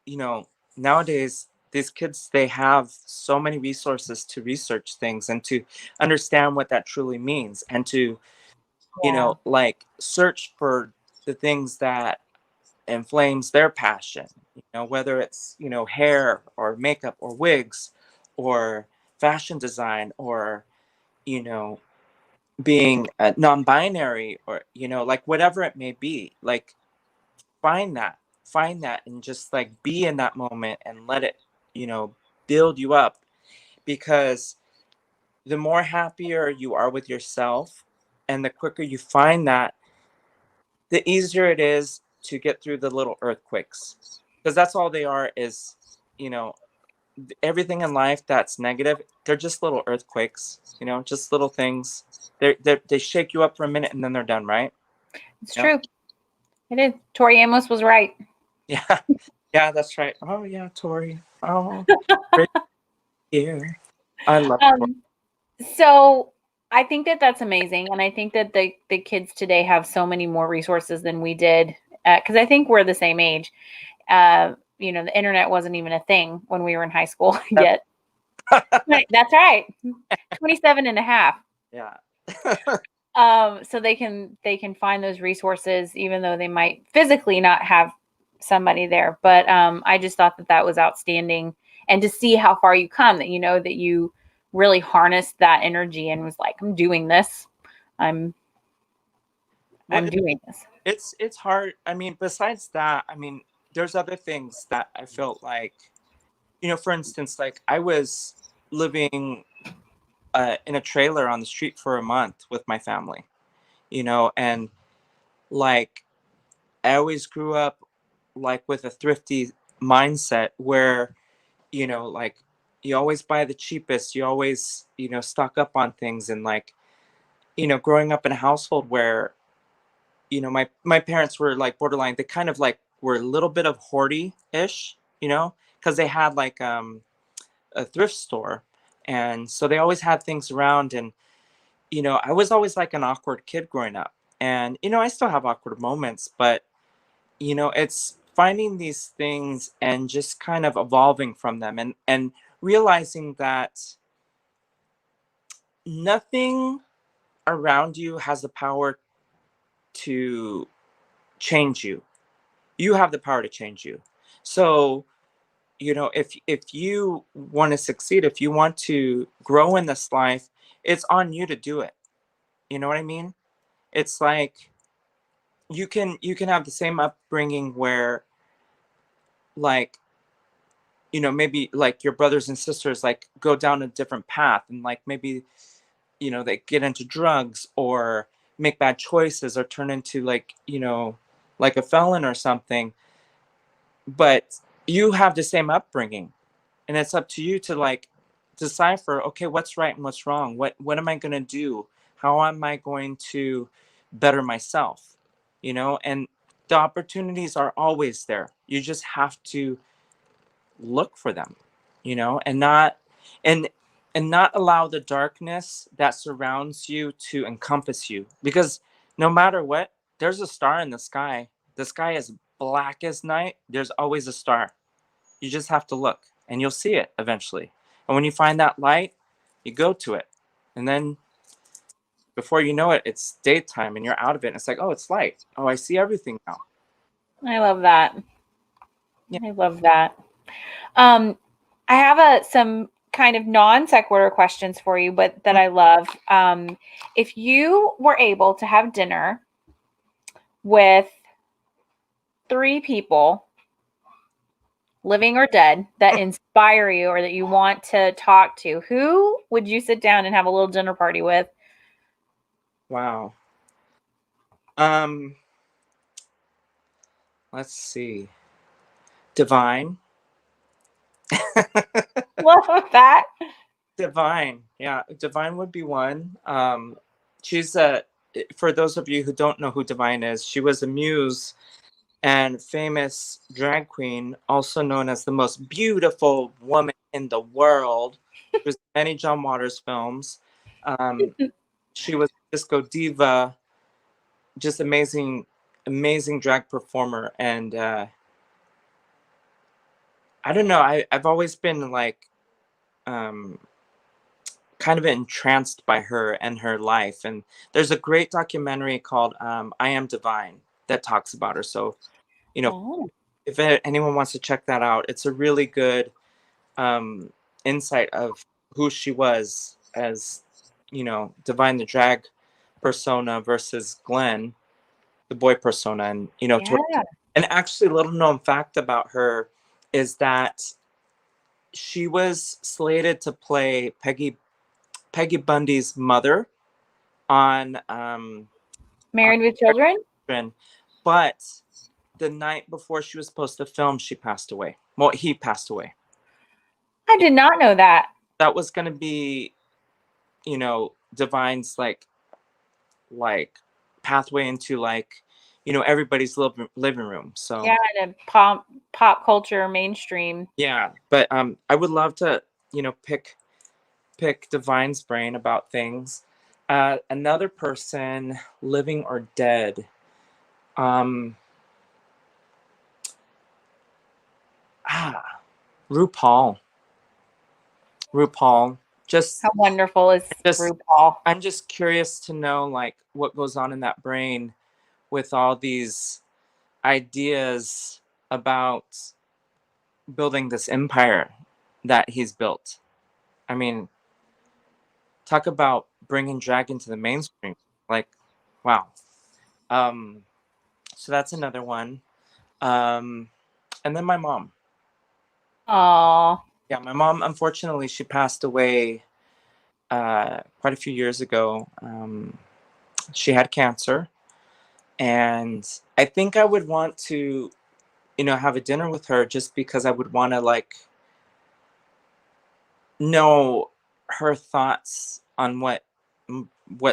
you know nowadays these kids, they have so many resources to research things and to understand what that truly means, and to Yeah. like search for the things that inflames their passion, whether it's hair or makeup or wigs or fashion design, or you know being non-binary, or like whatever it may be. Like, find that and just like be in that moment and let it you know build you up, because the more happier you are with yourself, and the quicker you find that, the easier it is to get through the little earthquakes, because that's all they are. Is you know everything in life that's negative, they're just little earthquakes, just little things. They shake you up for a minute and then they're done, right? It's Yeah. true. It is. Tori Amos was right. Yeah. Yeah, that's right. Oh yeah, Tori. Oh, great here. I love Tori. Um, so I think that that's amazing, and I think that the kids today have so many more resources than we did, because I think we're the same age. The internet wasn't even a thing when we were in high school yet. That's right. 27 and a half. Yeah. So they can find those resources even though they might physically not have somebody there. But I just thought that was outstanding, and to see how far you come, that that you really harnessed that energy and was like, I'm doing this. I'm Well, doing this. it's hard. I mean, besides that, I mean, there's other things that I felt like, for instance, like I was living in a trailer on the street for a month with my family, and like I always grew up like with a thrifty mindset where, like you always buy the cheapest, you always, stock up on things. And like, growing up in a household where, my parents were like borderline, they kind of like were a little bit of hoardy-ish, because they had like a thrift store. And so they always had things around. And, I was always like an awkward kid growing up. And, I still have awkward moments, but it's finding these things and just kind of evolving from them, and realizing that nothing around you has the power to change you. You have the power to change you. So, if you want to succeed, if you want to grow in this life, it's on you to do it. You know what I mean? It's like you can have the same upbringing where, like, maybe like your brothers and sisters like go down a different path, and like maybe, they get into drugs or make bad choices or turn into like, like a felon or something. But you have the same upbringing, and it's up to you to like decipher, okay, what's right and what's wrong, what am I going to do, how am I going to better myself, and the opportunities are always there. You just have to look for them, and and not allow the darkness that surrounds you to encompass you, because no matter what, there's a star in the sky. The sky is black as night. There's always a star. You just have to look and you'll see it eventually. And when you find that light, You go to it, and then before you know it, it's daytime and you're out of it. And it's like, oh, it's light. Oh, I see everything now. I love that. Yeah. I love that. I have some kind of non sequitur questions for you, but that I love. If you were able to have dinner with 3 people, living or dead, that inspire you or that you want to talk to, who would you sit down and have a little dinner party with? Wow. Let's see. Divine. Love that. Divine. Yeah, Divine would be one. She's for those of you who don't know who Divine is, she was a muse and famous drag queen, also known as the most beautiful woman in the world. She was in many John Waters films. She was a disco diva, just amazing, amazing drag performer. And I don't know, I've always been like um, kind of entranced by her and her life. And there's a great documentary called I Am Divine that talks about her. So, you know, Oh, if anyone wants to check that out, it's a really good um, insight of who she was as, Divine the drag persona versus Glenn the boy persona. And yeah. and actually, little known fact about her is that she was slated to play Peggy Bundy's mother on Married with Children? Children, but the night before she was supposed to film, she passed away. Well, he passed away. I did not know that. That was going to be, Divine's like pathway into everybody's living room. So Yeah, and a pop culture mainstream. yeah, but I would love to pick Divine's brain about things. Another person, living or dead. Um, RuPaul. RuPaul. How wonderful is Just, RuPaul? I'm just curious to know what goes on in that brain with all these ideas about building this empire that he's built. I mean, talk about bringing drag into the mainstream. Like, wow. Um, so that's another one. And then my mom. Oh, Yeah, my mom, unfortunately, she passed away quite a few years ago. She had cancer. And I think I would want to, have a dinner with her just because I would want to know her thoughts on what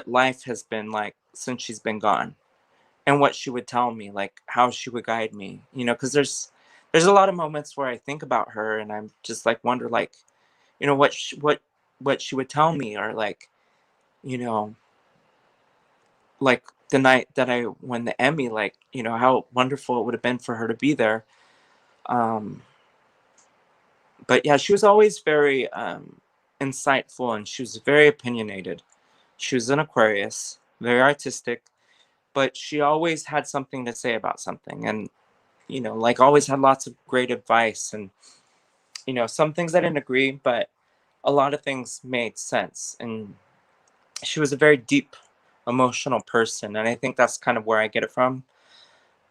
life has been like since she's been gone, and what she would tell me, like how she would guide me, because there's a lot of moments where I think about her and I'm just wonder what she would tell me, or you know like the night that I won the Emmy, how wonderful it would have been for her to be there. um but yeah, she was always very insightful, and she was very opinionated. She was an Aquarius, very artistic, but she always had something to say about something. And always had lots of great advice. And some things I didn't agree, but a lot of things made sense. And she was a very deep emotional person, and I think that's kind of where I get it from.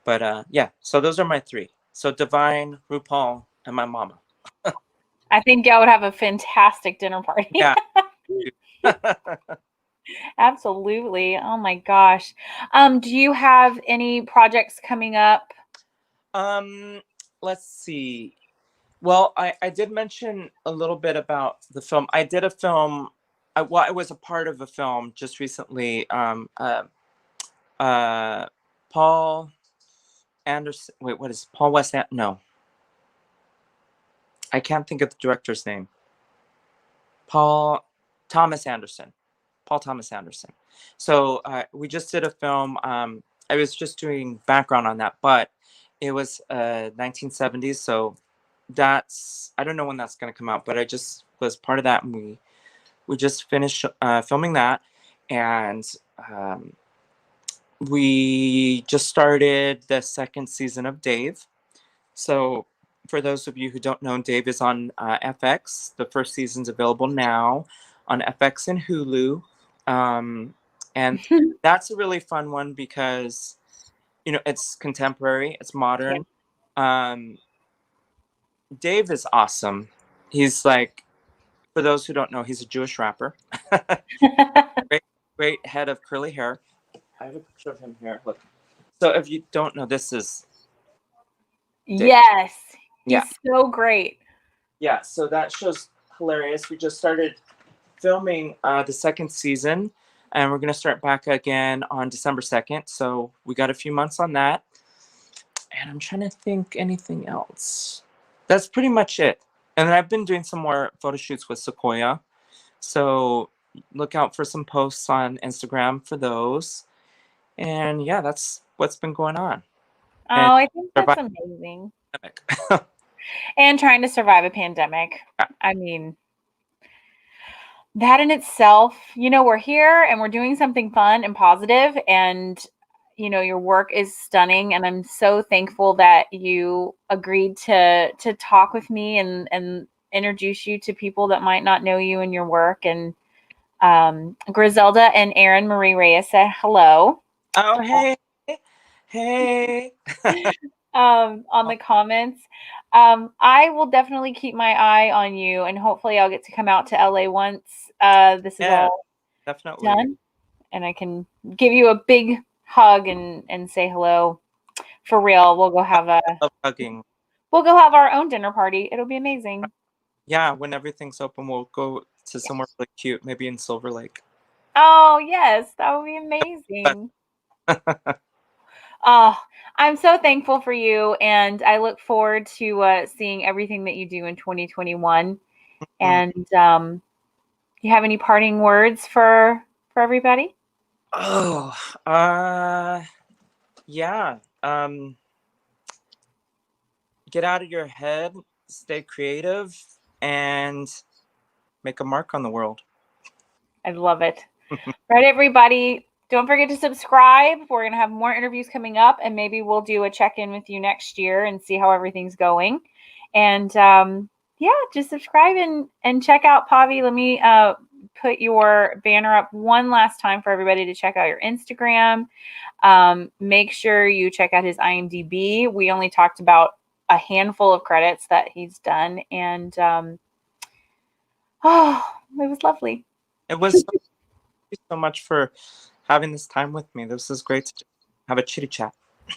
But yeah, so those are my 3. So Divine, RuPaul, and my mama. I think y'all would have a fantastic dinner party. Yeah. Absolutely. Oh my gosh. Do you have any projects coming up? um let's see. Well, I did mention a little bit about the film. I did a film. I was a part of a film just recently. Uh, Paul Anderson. Wait, what is Paul West? No, I can't think of the director's name. Paul Thomas Anderson. Paul Thomas Anderson. So we just did a film. I was just doing background on that, but it was 1970s. So I don't know when that's going to come out, but I just was part of that, and we we just finished filming that, and we just started the second season of Dave. So, for those of you who don't know, Dave is on FX. The first season's available now on FX and Hulu. And that's a really fun one because, it's contemporary, it's Yeah. modern. Dave is awesome. He's like, for those who don't know, he's a Jewish rapper. Great, great head of curly hair. I have a picture of him here. Look. So if you don't know, this is Dave. Yes. Yeah. He's so great. Yeah, so that show's hilarious. We just started filming the second season, and we're going to start back again on December 2nd. So we got a few months on that. And I'm trying to think anything else. That's pretty much it. And then I've been doing some more photo shoots with Sequoia. So look out for some posts on Instagram for those. And yeah, that's what's been going on. Oh, And I think that's amazing. And trying to survive a pandemic. Yeah. I mean, that in itself, we're here and we're doing something fun and positive, and your work is stunning, and I'm so thankful that you agreed to talk with me and introduce you to people that might not know you and your work. And Griselda and Erin Marie Reyes said hello. Oh, hey. Hey. On the comments. I will definitely keep my eye on you, and hopefully I'll get to come out to LA once this is all definitely done, and I can give you a big hug and say hello. For real, we'll go have I love hugging. We'll go have our own dinner party. It'll be amazing. Yeah, when everything's open, we'll go to somewhere really cute, maybe in Silver Lake. Oh yes, that would be amazing. Oh, I'm so thankful for you, and I look forward to seeing everything that you do in 2021. And you have any parting words for everybody? Oh, yeah. Get out of your head, stay creative, and make a mark on the world. I love it. Right, everybody. Don't forget to subscribe. We're going to have more interviews coming up, and maybe we'll do a check-in with you next year and see how everything's going. And yeah, just subscribe and check out Pavy. Let me put your banner up one last time for everybody to check out your Instagram. Make sure you check out his IMDb. We only talked about a handful of credits that he's done, and oh, it was lovely. It was thank you so much for having this time with me. This is great to have a chitty chat.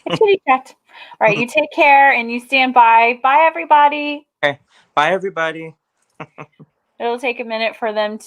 A chitty chat. All right, you take care and you stand by. Bye, everybody. Okay, bye everybody. It'll take a minute for them to